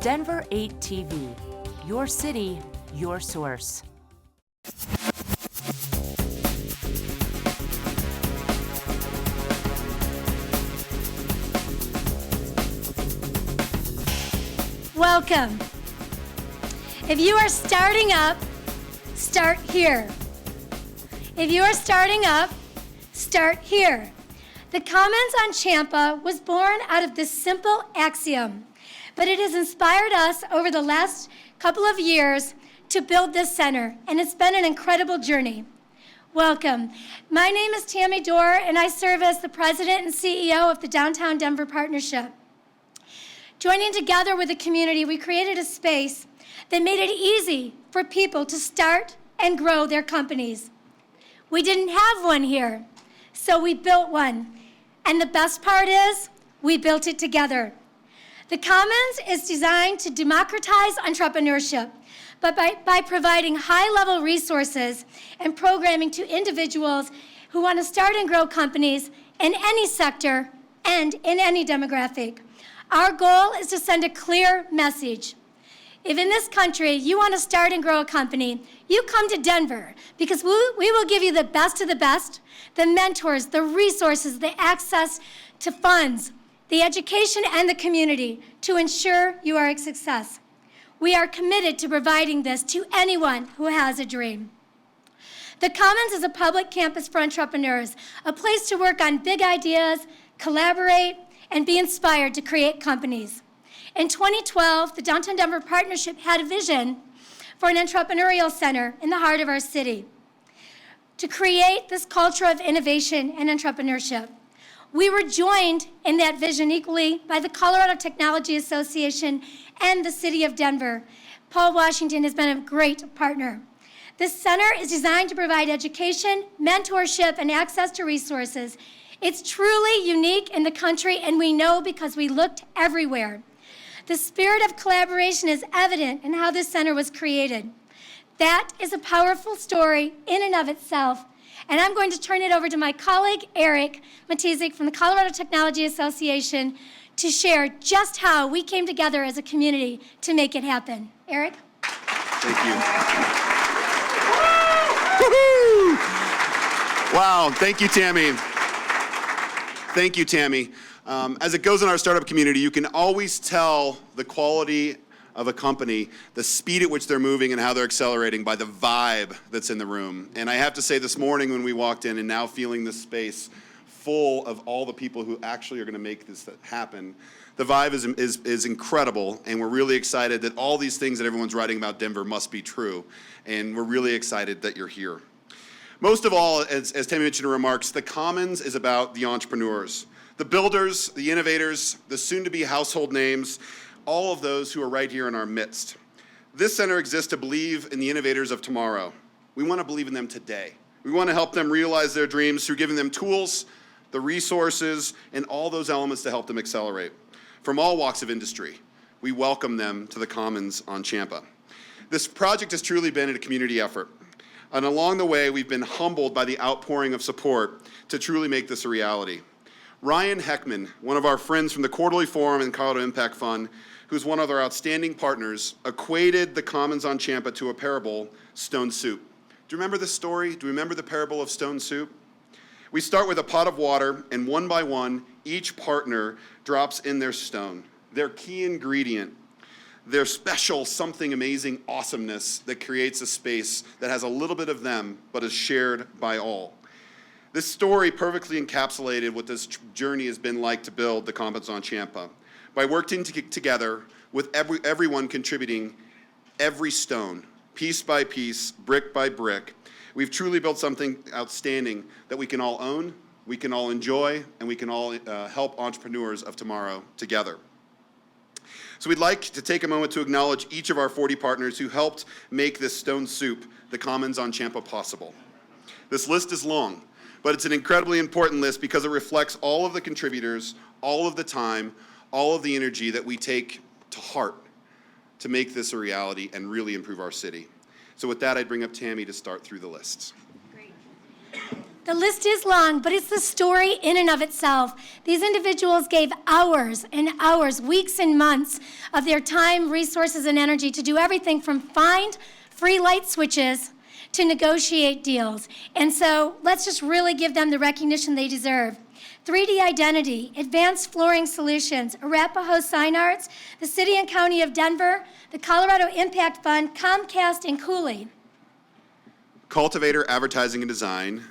Denver 8 TV, your city, your source. Welcome. If you are starting up, start here. If you are starting up, start here. The Commons on Champa was born out of this simple axiom, but it has inspired us over the last couple of years to build this center, and it's been an incredible journey. Welcome. My name is Tammy Dorr, and I serve as the president and CEO of the Downtown Denver Partnership. Joining together with the community, we created a space that made it easy for people to start and grow their companies. We didn't have one here, so we built one. And the best part is, we built it together. The Commons is designed to democratize entrepreneurship, but by providing high-level resources and programming to individuals who want to start and grow companies in any sector and in any demographic. Our goal is to send a clear message. If in this country you want to start and grow a company, you come to Denver because we will give you the best of the best, the mentors, the resources, the access to funds, the education, and the community to ensure you are a success. We are committed to providing this to anyone who has a dream. The Commons is a public campus for entrepreneurs, a place to work on big ideas, collaborate, and be inspired to create companies. In 2012, the Downtown Denver Partnership had a vision for an entrepreneurial center in the heart of our city to create this culture of innovation and entrepreneurship. We were joined in that vision equally by the Colorado Technology Association and the City of Denver. Paul Washington has been a great partner. This center is designed to provide education, mentorship, and access to resources. It's truly unique in the country, and we know because we looked everywhere. The spirit of collaboration is evident in how this center was created. That is a powerful story in and of itself, and I'm going to turn it over to my colleague, Eric Matizik from the Colorado Technology Association to share just how we came together as a community to make it happen. Eric? Thank you. Woo-hoo! Wow, thank you, Tammy. Thank you, Tammy. As it goes in our startup community, you can always tell the quality of a company, the speed at which they're moving and how they're accelerating by the vibe that's in the room. And I have to say this morning when we walked in and now feeling this space full of all the people who actually are going to make this happen, the vibe is incredible, and we're really excited that all these things that everyone's writing about Denver must be true, and we're really excited that you're here. Most of all, as Tammy mentioned in her remarks, the Commons is about the entrepreneurs, the builders, the innovators, the soon-to-be household names, all of those who are right here in our midst. This center exists to believe in the innovators of tomorrow. We want to believe in them today. We want to help them realize their dreams through giving them tools, the resources, and all those elements to help them accelerate. From all walks of industry, we welcome them to the Commons on Champa. This project has truly been a community effort. And along the way, we've been humbled by the outpouring of support to truly make this a reality. Ryan Heckman, one of our friends from the Quarterly Forum and Colorado Impact Fund, who's one of our outstanding partners, equated the Commons on Champa to a parable, stone soup. Do you remember this story? Do you remember the parable of stone soup? We start with a pot of water, and one by one, each partner drops in their stone, their key ingredient, their special something amazing awesomeness that creates a space that has a little bit of them but is shared by all. This story perfectly encapsulated what this journey has been like to build the Commons on Champa. By working together with everyone contributing every stone, piece by piece, brick by brick, we've truly built something outstanding that we can all own, we can all enjoy, and we can all help entrepreneurs of tomorrow together. So we'd like to take a moment to acknowledge each of our 40 partners who helped make this stone soup, the Commons on Champa, possible. This list is long, but it's an incredibly important list because it reflects all of the contributors, all of the time, all of the energy that we take to heart to make this a reality and really improve our city. So with that, I'd bring up Tammy to start through the lists. Great. The list is long, but it's the story in and of itself. These individuals gave hours and hours, weeks and months of their time, resources, and energy to do everything from find free light switches to negotiate deals. And so let's just really give them the recognition they deserve. 3D Identity, Advanced Flooring Solutions, Arapahoe Sign Arts, the City and County of Denver, the Colorado Impact Fund, Comcast, and Cooley. Cultivator Advertising and Design,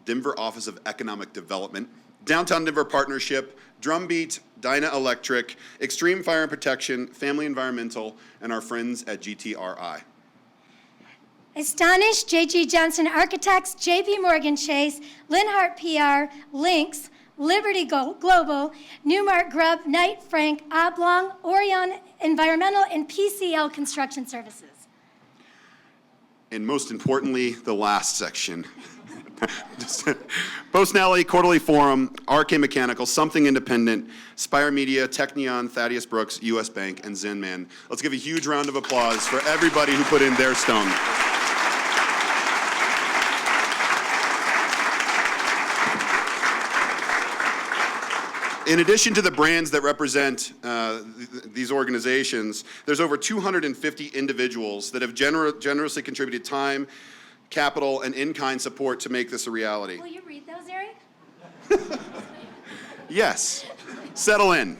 Denver Office of Economic Development, Downtown Denver Partnership, Drumbeat, Dyna Electric, Extreme Fire and Protection, Family Environmental, and our friends at GTRI. Astonish, J.G. Johnson Architects, J.P. Morgan Chase, Linhart PR, Lynx, Liberty Global, Newmark Grubb, Knight Frank, Oblong, Orion Environmental, and PCL Construction Services. And most importantly, the last section. Post-Nally, Quarterly Forum, RK Mechanical, Something Independent, Spire Media, Technion, Thaddeus Brooks, US Bank, and Zenman. Let's give a huge round of applause for everybody who put in their stone. In addition to the brands that represent these organizations, there's over 250 individuals that have generously contributed time, capital, and in-kind support to make this a reality. Will you read those, Eric? Yes. Settle in.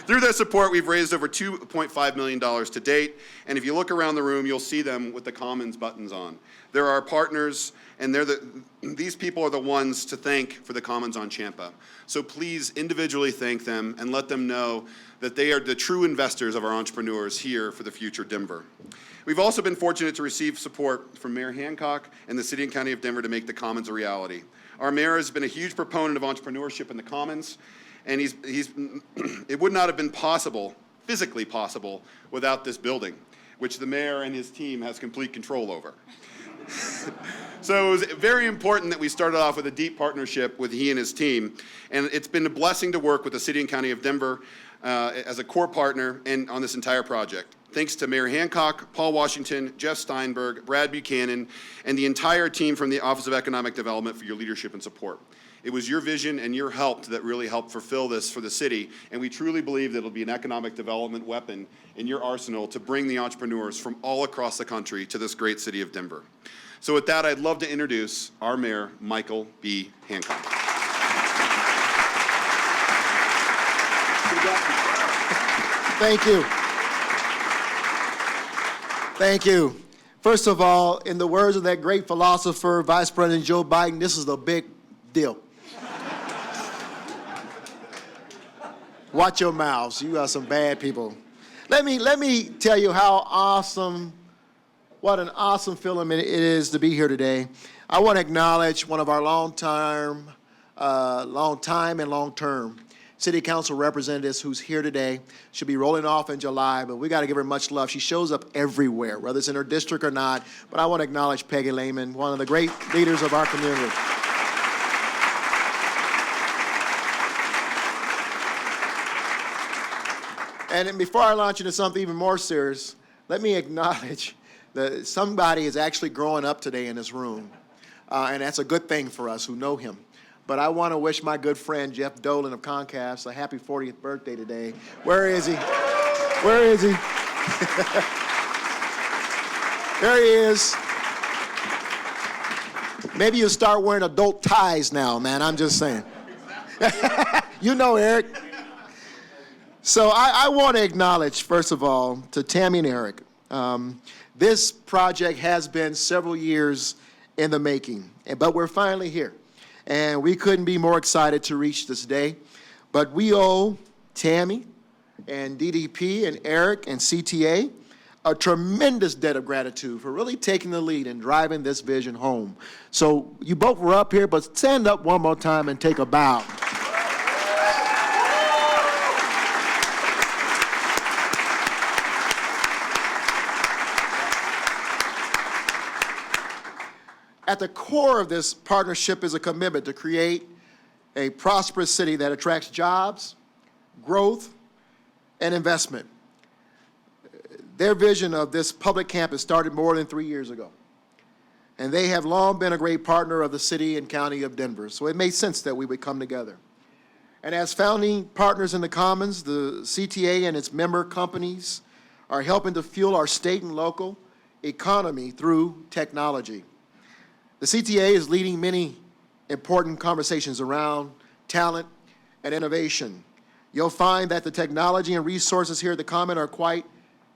Through their support, we've raised over $2.5 million to date, and if you look around the room, you'll see them with the Commons buttons on. They're our partners, and these people are the ones to thank for the Commons on Champa. So please individually thank them and let them know that they are the true investors of our entrepreneurs here for the future Denver. We've also been fortunate to receive support from Mayor Hancock and the City and County of Denver to make the Commons a reality. Our mayor has been a huge proponent of entrepreneurship in the Commons, and it would not have been possible, physically possible, without this building, which the mayor and his team has complete control over. So it was very important that we started off with a deep partnership with he and his team, and it's been a blessing to work with the City and County of Denver as a core partner and on this entire project. Thanks to Mayor Hancock, Paul Washington, Jeff Steinberg, Brad Buchanan, and the entire team from the Office of Economic Development for your leadership and support. It was your vision and your help that really helped fulfill this for the city, and we truly believe that it'll be an economic development weapon in your arsenal to bring the entrepreneurs from all across the country to this great city of Denver. So with that, I'd love to introduce our mayor, Michael B. Hancock. Thank you. Thank you. First of all, in the words of that great philosopher, Vice President Joe Biden, this is a big deal. Watch your mouths. You are some bad people. Let me tell you how awesome, what an awesome feeling it is to be here today. I want to acknowledge one of our long-time and long-term City Council representatives who's here today. She'll be rolling off in July, but we got to give her much love. She shows up everywhere, whether it's in her district or not. But I want to acknowledge Peggy Lehman, one of the great leaders of our community. And then before I launch into something even more serious, let me acknowledge that somebody is actually growing up today in this room. And that's a good thing for us who know him. But I want to wish my good friend Jeff Dolan of Comcast a happy 40th birthday today. Where is he? Where is he? There he is. Maybe you'll start wearing adult ties now, man. I'm just saying. You know, Eric. So I want to acknowledge, first of all, to Tammy and Eric. This project has been several years in the making, but we're finally here. And we couldn't be more excited to reach this day. But we owe Tammy and DDP and Eric and CTA a tremendous debt of gratitude for really taking the lead and driving this vision home. So you both were up here, but stand up one more time and take a bow. At the core of this partnership is a commitment to create a prosperous city that attracts jobs, growth, and investment. Their vision of this public campus started more than 3 years ago. And they have long been a great partner of the city and county of Denver. So it made sense that we would come together. And as founding partners in the Commons, the CTA and its member companies are helping to fuel our state and local economy through technology. The CTA is leading many important conversations around talent and innovation. You'll find that the technology and resources here at the Common are quite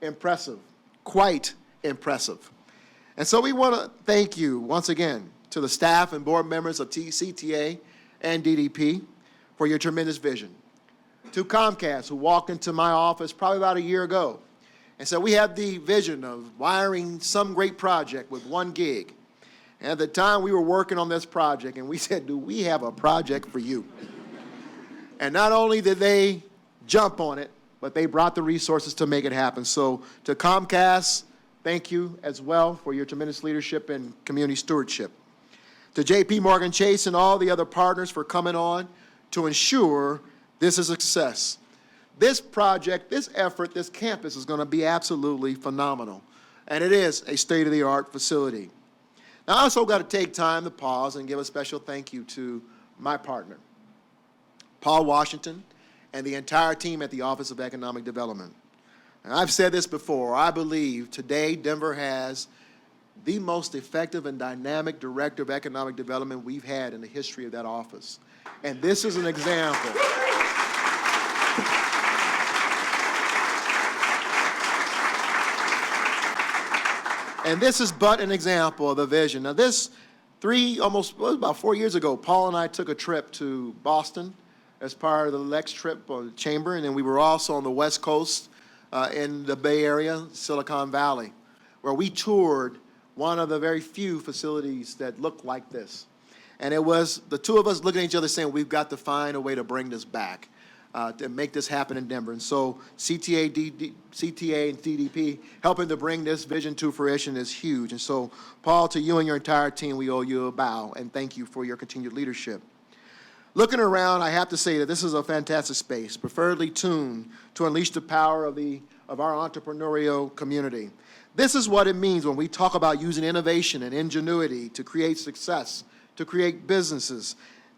impressive, quite impressive. And so we want to thank you once again to the staff and board members of CTA and DDP for your tremendous vision. To Comcast, who walked into my office probably about a year ago and said, we have the vision of wiring some great project with 1 gig. And at the time, we were working on this project, and we said, do we have a project for you? And not only did they jump on it, but they brought the resources to make it happen. So to Comcast, thank you as well for your tremendous leadership and community stewardship. To JP Morgan Chase and all the other partners for coming on to ensure this is a success. This project, this effort, this campus is going to be absolutely phenomenal. And it is a state-of-the-art facility. Now, I also got to take time to pause and give a special thank you to my partner, Paul Washington, and the entire team at the Office of Economic Development. And I've said this before, I believe today Denver has the most effective and dynamic director of economic development we've had in the history of that office. And this is an example. And this is but an example of the vision. Now this about 4 years ago, Paul and I took a trip to Boston as part of the Lex trip on the Chamber, and then we were also on the West Coast in the Bay Area, Silicon Valley, where we toured one of the very few facilities that looked like this. And it was the two of us looking at each other saying, we've got to find a way to bring this back, to make this happen in Denver. And so CTA and DDP helping to bring this vision to fruition is huge. And so, Paul, to you and your entire team, we owe you a bow, and thank you for your continued leadership. Looking around, I have to say that this is a fantastic space, preferably tuned to unleash the power of our entrepreneurial community. This is what it means when we talk about using innovation and ingenuity to create success, to create businesses,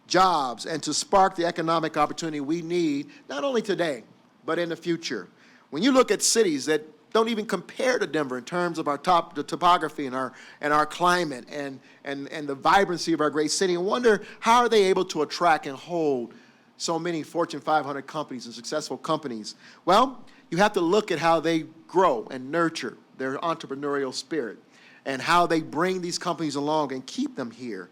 jobs, and to spark the economic opportunity we need, not only today, but in the future. When you look at cities that don't even compare to Denver in terms of the topography and our climate and the vibrancy of our great city, and wonder how are they able to attract and hold so many Fortune 500 companies and successful companies. Well, you have to look at how they grow and nurture their entrepreneurial spirit and how they bring these companies along and keep them here.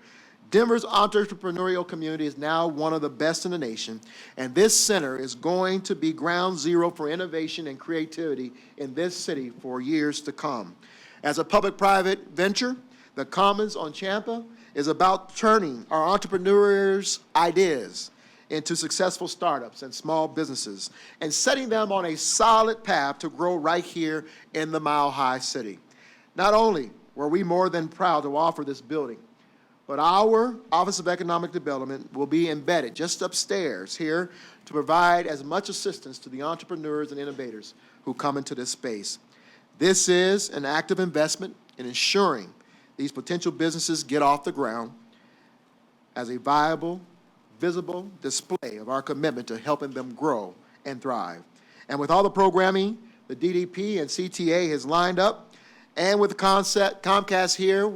Denver's entrepreneurial community is now one of the best in the nation, and this center is going to be ground zero for innovation and creativity in this city for years to come. As a public-private venture, the Commons on Champa is about turning our entrepreneurs' ideas into successful startups and small businesses and setting them on a solid path to grow right here in the Mile High City. Not only were we more than proud to offer this building, but our Office of Economic Development will be embedded just upstairs here to provide as much assistance to the entrepreneurs and innovators who come into this space. This is an active investment in ensuring these potential businesses get off the ground as a viable, visible display of our commitment to helping them grow and thrive. And with all the programming the DDP and CTA has lined up, and with the Comcast here,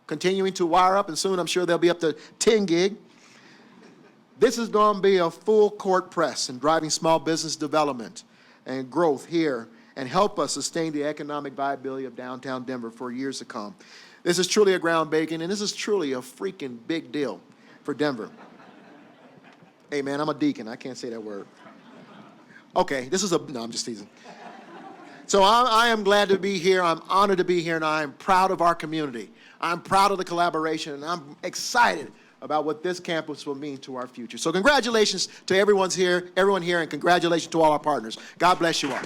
continuing to wire up, and soon I'm sure they'll be up to 10 gig. This is going to be a full court press in driving small business development and growth here and help us sustain the economic viability of downtown Denver for years to come. This is truly a groundbreaking, and this is truly a freaking big deal for Denver. Hey, man, I'm a deacon. I can't say that word. Okay, no, I'm just teasing. So I am glad to be here. I'm honored to be here, and I am proud of our community. I'm proud of the collaboration, and I'm excited about what this campus will mean to our future. So congratulations to everyone here, and congratulations to all our partners. God bless you all.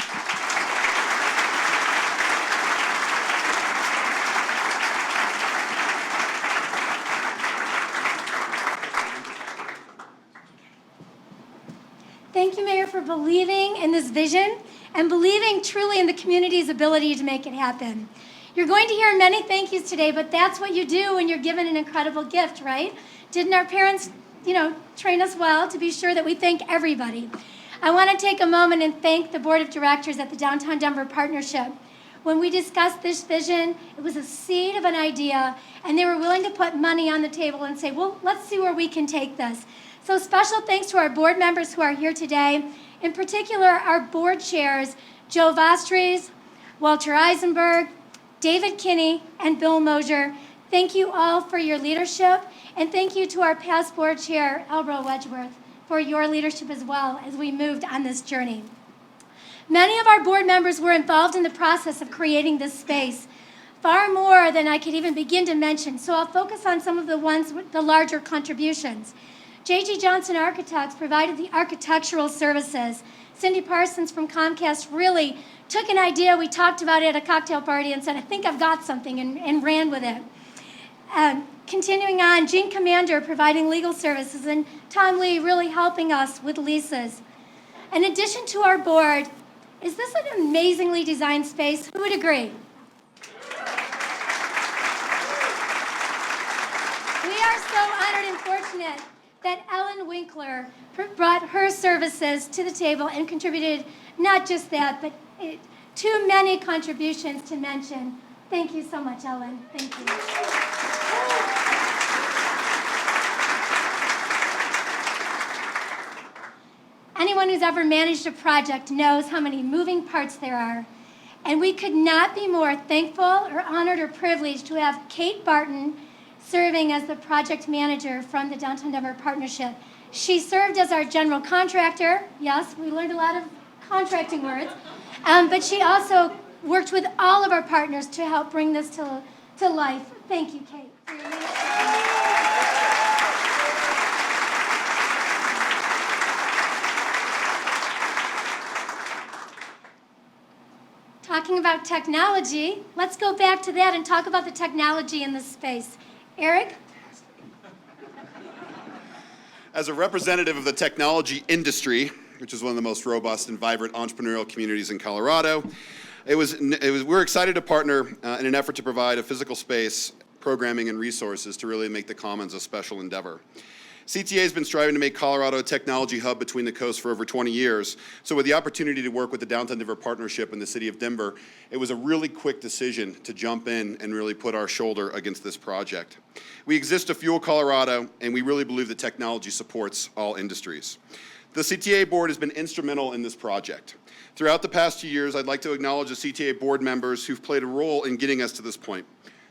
Thank you, Mayor, for believing in this vision and believing truly in the community's ability to make it happen. You're going to hear many thank yous today, but that's what you do when you're given an incredible gift, right? Didn't our parents, train us well to be sure that we thank everybody? I want to take a moment and thank the board of directors at the Downtown Denver Partnership. When we discussed this vision, it was a seed of an idea, and they were willing to put money on the table and say, well, let's see where we can take this. So special thanks to our board members who are here today, in particular our board chairs, Joe Vostries, Walter Eisenberg, David Kinney, and Bill Mosier. Thank you all for your leadership, and thank you to our past board chair, Elbro Wedgeworth, for your leadership as well as we moved on this journey. Many of our board members were involved in the process of creating this space, far more than I could even begin to mention, so I'll focus on some of the ones with the larger contributions. J.G. Johnson Architects provided the architectural services. Cindy Parsons from Comcast really took an idea we talked about at a cocktail party and said, I think I've got something, and ran with it. Continuing on, Gene Commander providing legal services, and Tom Lee really helping us with leases. In addition to our board, is this an amazingly designed space? Who would agree? We are so honored and fortunate that Ellen Winkler brought her services to the table and contributed not just that, but too many contributions to mention. Thank you so much, Ellen. Thank you. Anyone who's ever managed a project knows how many moving parts there are. And we could not be more thankful or honored or privileged to have Kate Barton serving as the project manager from the Downtown Denver Partnership. She served as our general contractor. Yes, we learned a lot of contracting words. But she also worked with all of our partners to help bring this to life. Thank you, Kate, for your leadership. Talking about technology, let's go back to that and talk about the technology in this space. Eric? As a representative of the technology industry, which is one of the most robust and vibrant entrepreneurial communities in Colorado, we're excited to partner in an effort to provide a physical space, programming, and resources to really make the Commons a special endeavor. CTA has been striving to make Colorado a technology hub between the coasts for over 20 years. So with the opportunity to work with the Downtown Denver Partnership and the City of Denver, it was a really quick decision to jump in and really put our shoulder against this project. We exist to fuel Colorado, and we really believe that technology supports all industries. The CTA board has been instrumental in this project. Throughout the past 2 years, I'd like to acknowledge the CTA board members who've played a role in getting us to this point.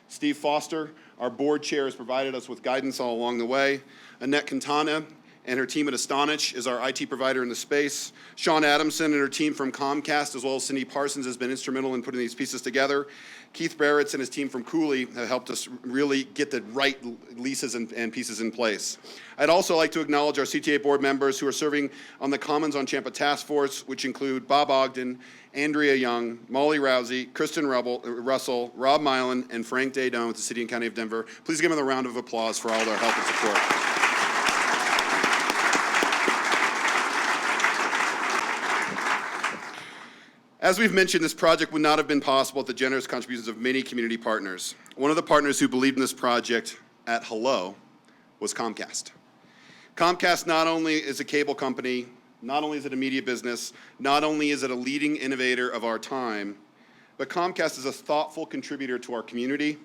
Steve Foster, our board chair, has provided us with guidance all along the way. Annette Quintana and her team at Astonish is our IT provider in the space. Sean Adamson and her team from Comcast, as well as Cindy Parsons, has been instrumental in putting these pieces together. Keith Barretts and his team from Cooley have helped us really get the right leases and pieces in place. I'd also like to acknowledge our CTA board members who are serving on the Commons on Champa Task Force, which include Bob Ogden, Andrea Young, Molly Rousey, Kristen Russell, Rob Milan, and Frank Daydon with the City and County of Denver. Please give them a round of applause for all their help and support. As we've mentioned, this project would not have been possible with the generous contributions of many community partners. One of the partners who believed in this project at hello was Comcast. Comcast not only is a cable company, not only is it a media business, not only is it a leading innovator of our time, but Comcast is a thoughtful contributor to our community.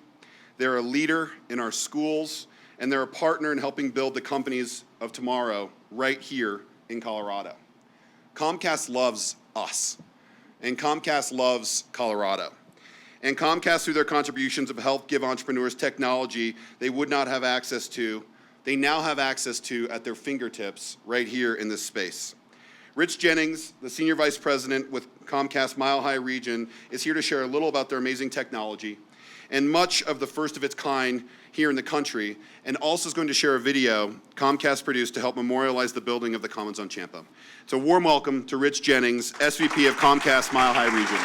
They're a leader in our schools, and they're a partner in helping build the companies of tomorrow right here in Colorado. Comcast loves us. And Comcast loves Colorado. And Comcast, through their contributions, have helped give entrepreneurs technology they would not have access to, they now have access to at their fingertips right here in this space. Rich Jennings, the Senior Vice President with Comcast Mile High Region, is here to share a little about their amazing technology and much of the first of its kind here in the country, and also is going to share a video Comcast produced to help memorialize the building of the Commons on Champa. So a warm welcome to Rich Jennings, SVP of Comcast Mile High Region.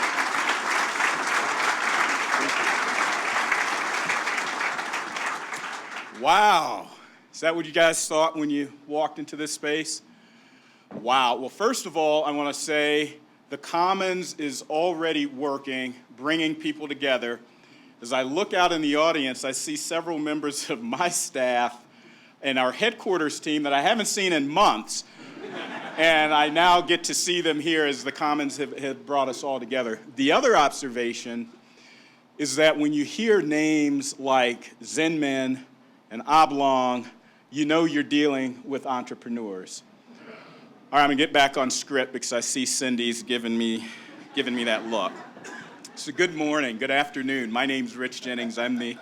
Wow. Is that what you guys thought when you walked into this space? Wow. Well, first of all, I want to say the Commons is already working, bringing people together. As I look out in the audience, I see several members of my staff and our headquarters team that I haven't seen in months. And I now get to see them here as the Commons have brought us all together. The other observation is that when you hear names like Zenman and Oblong, you know you're dealing with entrepreneurs. All right, I'm gonna get back on script because I see Cindy's giving me that look. So good morning, good afternoon. My name's Rich Jennings. I'm the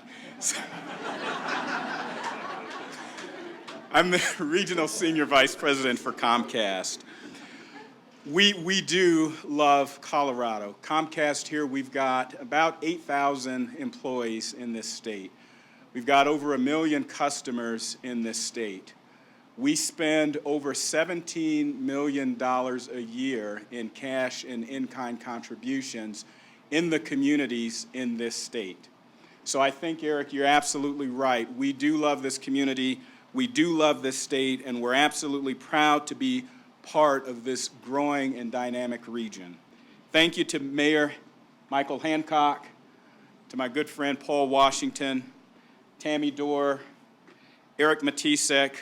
Regional Senior Vice President for Comcast. We do love Colorado. Comcast here, we've got about 8,000 employees in this state. We've got over 1 million customers in this state. We spend over $17 million a year in cash and in-kind contributions in the communities in this state. So I think, Eric, you're absolutely right. We do love this community, we do love this state, and we're absolutely proud to be part of this growing and dynamic region. Thank you to Mayor Michael Hancock, to my good friend Paul Washington, Tammy Dorr, Eric Matisek.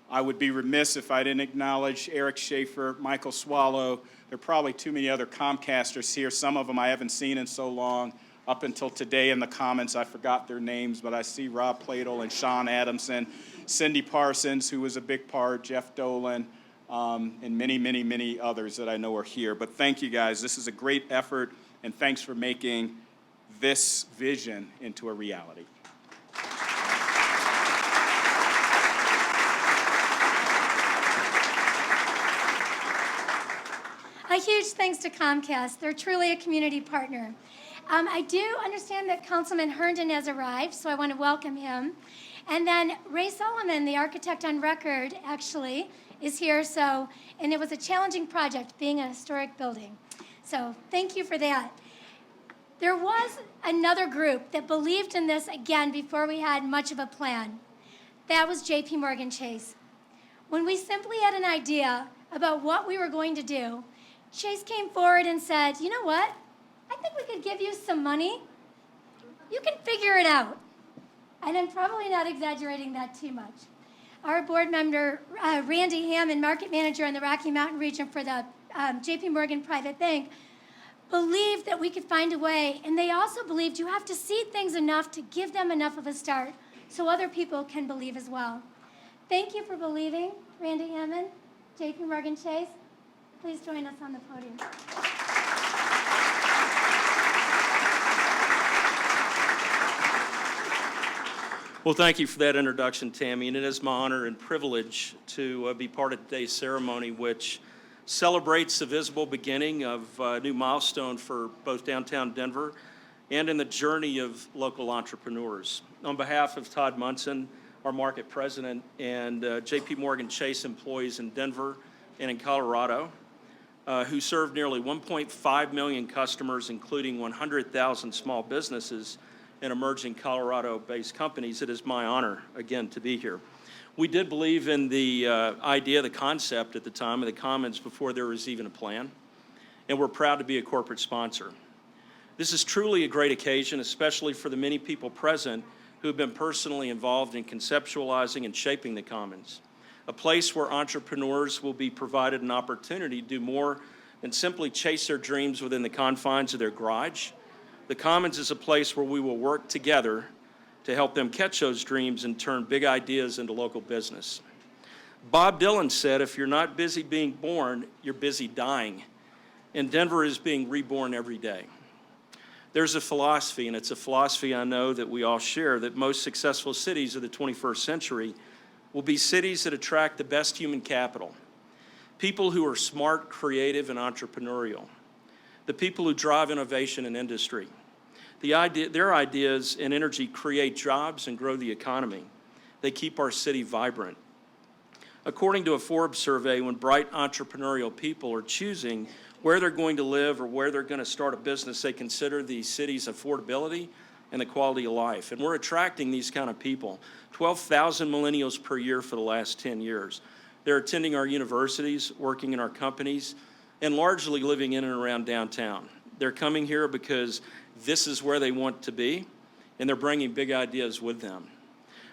I would be remiss if I didn't acknowledge Eric Schaefer, Michael Swallow. There are probably too many other Comcasters here. Some of them I haven't seen in so long. Up until today in the comments, I forgot their names, but I see Rob Pladel and Sean Adamson, Cindy Parsons, who was a big part, Jeff Dolan, and many, many, many others that I know are here. But thank you guys. This is a great effort, and thanks for making this vision into a reality. A huge thanks to Comcast. They're truly a community partner. I do understand that Councilman Herndon has arrived, so I want to welcome him. And then Ray Solomon, the architect on record, actually is here. And it was a challenging project, being a historic building. So thank you for that. There was another group that believed in this again before we had much of a plan. That was J.P. Morgan Chase. When we simply had an idea about what we were going to do, Chase came forward and said, you know what? I think we could give you some money. You can figure it out. And I'm probably not exaggerating that too much. Our board member, Randy Hammond, market manager in the Rocky Mountain region for the J.P. Morgan Private Bank, believed that we could find a way. And they also believed you have to seed things enough to give them enough of a start so other people can believe as well. Thank you for believing, Randy Hammond, J.P. Morgan Chase. Please join us on the podium. Well, thank you for that introduction, Tammy, and it is my honor and privilege to be part of today's ceremony, which celebrates the visible beginning of a new milestone for both downtown Denver and in the journey of local entrepreneurs. On behalf of Todd Munson, our market president, and J.P. Morgan Chase employees in Denver and in Colorado, who serve nearly 1.5 million customers, including 100,000 small businesses and emerging Colorado-based companies, it is my honor, again, to be here. We did believe in the idea, the concept at the time of the Commons before there was even a plan, and we're proud to be a corporate sponsor. This is truly a great occasion, especially for the many people present who have been personally involved in conceptualizing and shaping the Commons, a place where entrepreneurs will be provided an opportunity to do more than simply chase their dreams within the confines of their garage. The Commons is a place where we will work together to help them catch those dreams and turn big ideas into local business. Bob Dylan said, if you're not busy being born, you're busy dying. And Denver is being reborn every day. There's a philosophy, and it's a philosophy I know that we all share, that most successful cities of the 21st century will be cities that attract the best human capital, people who are smart, creative, and entrepreneurial, the people who drive innovation in industry. Their ideas and energy create jobs and grow the economy. They keep our city vibrant. According to a Forbes survey, when bright entrepreneurial people are choosing where they're going to live or where they're going to start a business, they consider the city's affordability and the quality of life. And we're attracting these kind of people, 12,000 millennials per year for the last 10 years. They're attending our universities, working in our companies, and largely living in and around downtown. They're coming here because this is where they want to be, and they're bringing big ideas with them.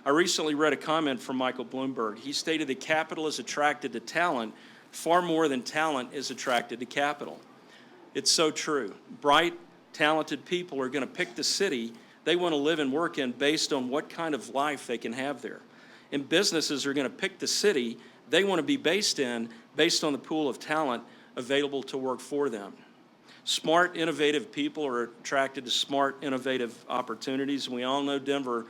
I recently read a comment from Michael Bloomberg. He stated that capital is attracted to talent far more than talent is attracted to capital. It's so true. Bright, talented people are going to pick the city they want to live and work in based on what kind of life they can have there. And businesses are going to pick the city they want to be based in based on the pool of talent available to work for them. Smart, innovative people are attracted to smart, innovative opportunities, and we all know Denver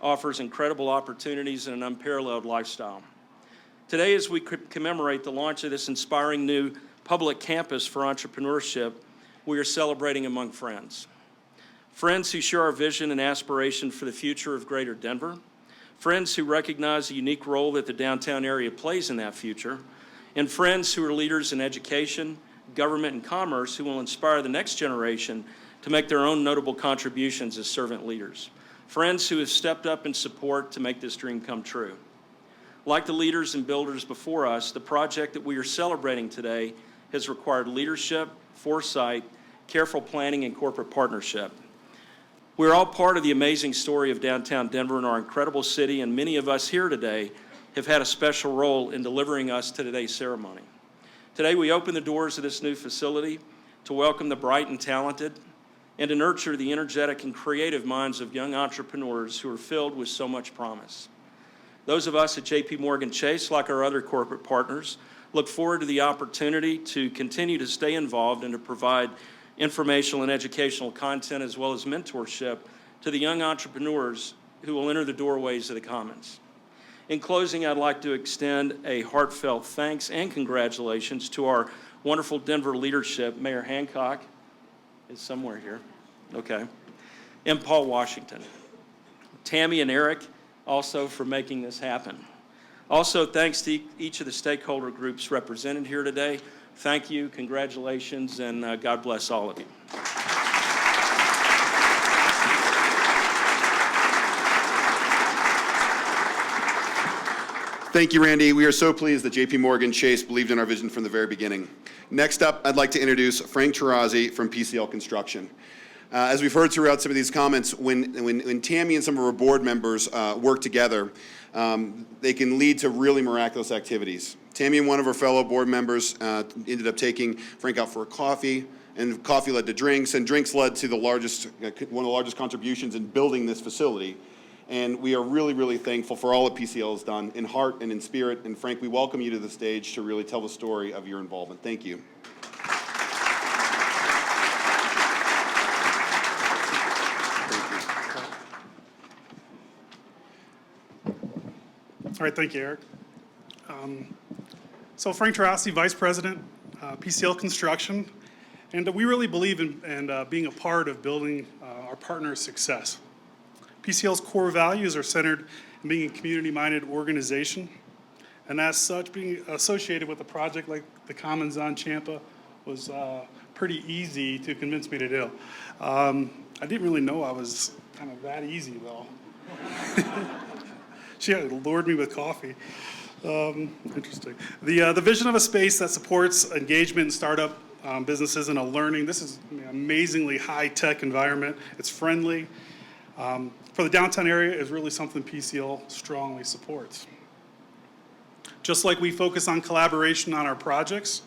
offers incredible opportunities and an unparalleled lifestyle. Today, as we commemorate the launch of this inspiring new public campus for entrepreneurship, we are celebrating among friends. Friends who share our vision and aspiration for the future of Greater Denver, friends who recognize the unique role that the downtown area plays in that future, and friends who are leaders in education, government, and commerce who will inspire the next generation to make their own notable contributions as servant leaders. Friends who have stepped up in support to make this dream come true. Like the leaders and builders before us, the project that we are celebrating today has required leadership, foresight, careful planning, and corporate partnership. We're all part of the amazing story of downtown Denver and our incredible city, and many of us here today have had a special role in delivering us to today's ceremony. Today, we open the doors of this new facility to welcome the bright and talented and to nurture the energetic and creative minds of young entrepreneurs who are filled with so much promise. Those of us at J.P. Morgan Chase, like our other corporate partners, look forward to the opportunity to continue to stay involved and to provide informational and educational content as well as mentorship to the young entrepreneurs who will enter the doorways of the Commons. In closing, I'd like to extend a heartfelt thanks and congratulations to our wonderful Denver leadership. Mayor Hancock is somewhere here, okay, and Paul Washington. Tammy and Eric also for making this happen. Also, thanks to each of the stakeholder groups represented here today. Thank you, congratulations, and God bless all of you. Thank you, Randy. We are so pleased that J.P. Morgan Chase believed in our vision from the very beginning. Next up, I'd like to introduce Frank Tarazzi from PCL Construction. As we've heard throughout some of these comments, when Tammy and some of our board members work together, they can lead to really miraculous activities. Tammy and one of her fellow board members ended up taking Frank out for a coffee, and coffee led to drinks, and drinks led to one of the largest contributions in building this facility. And we are really, really thankful for all that PCL has done in heart and in spirit. And Frank, we welcome you to the stage to really tell the story of your involvement. Thank you. All right, thank you, Eric. So Frank Tarazzi, Vice President, PCL Construction, and we really believe in being a part of building our partners' success. PCL's core values are centered in being a community-minded organization, and as such, being associated with a project like the Commons on Champa was pretty easy to convince me to do. I didn't really know I was kind of that easy, though. She had lured me with coffee. Interesting. The vision of a space that supports engagement in startup businesses and a learning. This is an amazingly high-tech environment. It's friendly. For the downtown area is really something PCL strongly supports. Just like we focus on collaboration on our projects,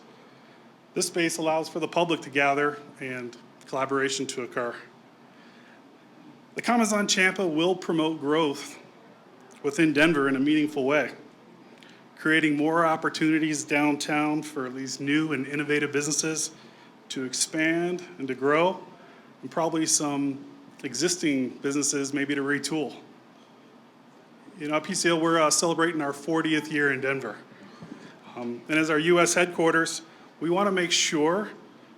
this space allows for the public to gather and collaboration to occur. The Commons on Champa will promote growth within Denver in a meaningful way, creating more opportunities downtown for these new and innovative businesses to expand and to grow, and probably some existing businesses maybe to retool. You know, at PCL, we're celebrating our 40th year in Denver. And as our U.S. headquarters, we want to make sure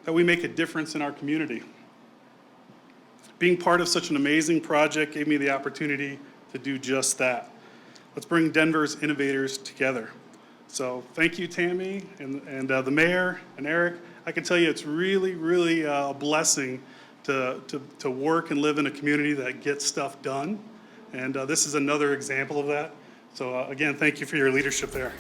that we make a difference in our community. Being part of such an amazing project gave me the opportunity to do just that. Let's bring Denver's innovators together. So thank you, Tammy, and the mayor, and Eric. I can tell you it's really, really a blessing to work and live in a community that gets stuff done. And this is another example of that. So again, thank you for your leadership there.